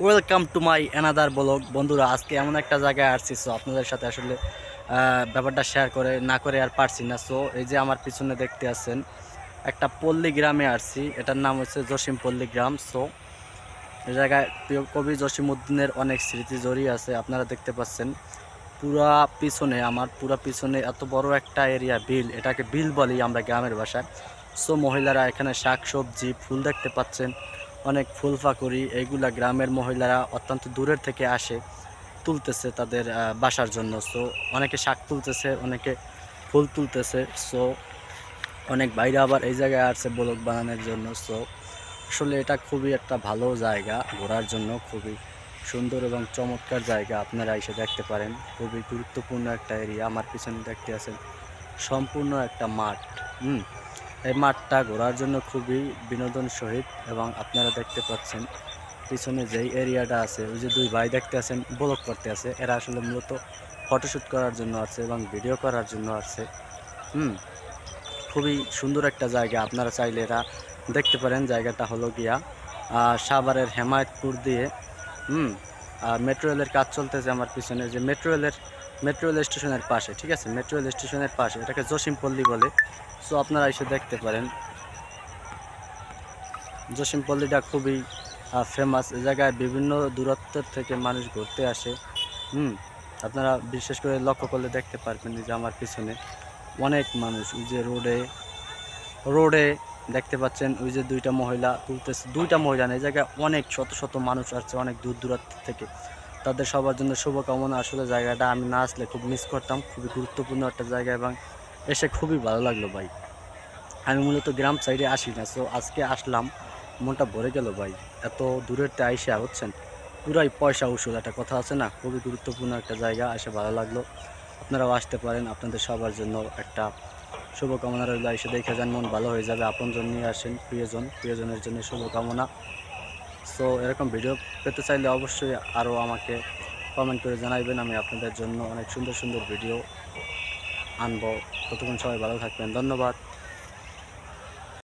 Welcome to my another blog. বন্ধুরা, আজকে এমন একটা জায়গায় আসছি, সো আপনাদের সাথে আসলে ব্যাপারটা শেয়ার করে না করে আর পারছি না। সো এই যে আমার পিছনে দেখতে আছেন, একটা পল্লী গ্রামে আসছি, এটার নাম হচ্ছে জসিম পল্লী গ্রাম। সো এই জায়গায় প্রিয় কবি জসিমউদ্দিনের অনেক স্মৃতি জড়িয়ে আছে। আপনারা দেখতে পাচ্ছেন পুরা পিছনে এত বড় একটা এরিয়া, বিল, এটাকে বিল বলি আমরা গ্রামের ভাষায়। সো মহিলারা এখানে শাক সবজি ফুল দেখতে পাচ্ছেন, অনেক ফুল ফাকড়ি, এইগুলা গ্রামের মহিলারা অত্যন্ত দূরের থেকে আসে তুলতেছে তাদের বাসার জন্য। সো অনেকে শাক তুলতেছে, অনেকে ফুল তুলতেছে। সো অনেক বাইরে আবার এই জায়গায় আসছে ব্লগ বানানোর জন্য। সো আসলে এটা খুবই একটা ভালো জায়গা ঘোরার জন্য, খুবই সুন্দর এবং চমৎকার জায়গা। আপনারা এসে দেখতে পারেন, খুবই গুরুত্বপূর্ণ একটা এরিয়া। আমার পিছনে দেখতে আছেন সম্পূর্ণ একটা মাঠ। এই মাঠটা ঘোরার জন্য খুবই বিনোদন সহিত, এবং আপনারা দেখতে পাচ্ছেন পিছনে যেই এরিয়াটা আছে, ওই যে দুই ভাই দেখতে আছেন ব্লগ করতে আছে, এরা আসলে মূলত ফটোশ্যুট করার জন্য আসছে এবং ভিডিও করার জন্য আসছে। খুবই সুন্দর একটা জায়গা, আপনারা চাইলে এরা দেখতে পারেন। জায়গাটা হলো গিয়া সাভারের হেমায়তপুর দিয়ে মেট্রো রেলের কাজ চলতেছে আমার পিছনে, যে মেট্রো রেল স্টেশনের পাশে, ঠিক আছে, মেট্রো রেল স্টেশনের পাশে, এটাকে জসিমপল্লী বলে। সো আপনারা এসে দেখতে পারেন। জসিমপল্লীটা খুবই ফেমাস। এই জায়গায় বিভিন্ন দূরত্বের থেকে মানুষ ঘুরতে আসে। আপনারা বিশেষ করে লক্ষ্য করলে দেখতে পারবেন যে আমার পিছনে অনেক মানুষ, ওই যে রোডে দেখতে পাচ্ছেন, ওই যে দুইটা মহিলা তুলতেছে, দুইটা মহিলা না, এই জায়গায় অনেক শত শত মানুষ আসছে অনেক দূর দূরান্ত থেকে। তাদের সবার জন্য শুভকামনা। আসলে জায়গাটা আমি না আসলে খুব মিস করতাম, খুবই গুরুত্বপূর্ণ একটা জায়গা, এবং এসে খুবই ভালো লাগলো ভাই। আমি মূলত গ্রাম সাইডে আসি না, সো আজকে আসলাম, মনটা ভরে গেল ভাই। এত দূরের তে আইসা হচ্ছেন পুরাই পয়সা উসুল, একটা কথা আছে না, খুবই গুরুত্বপূর্ণ একটা জায়গা, এসে ভালো লাগলো। আপনারাও আসতে পারেন, আপনাদের সবার জন্য একটা শুভকামনা রইল। এসে দেখে যান, মন ভালো হয়ে যাবে। আপনজন নিয়ে আসেন, প্রিয়জনের জন্য শুভকামনা। সো এরকম ভিডিও পেতে চাইলে অবশ্যই আরও আমাকে কমেন্ট করে জানাইবেন, আমি আপনাদের জন্য অনেক সুন্দর সুন্দর ভিডিও আনবো। ততক্ষণ সবাই ভালো থাকবেন, ধন্যবাদ।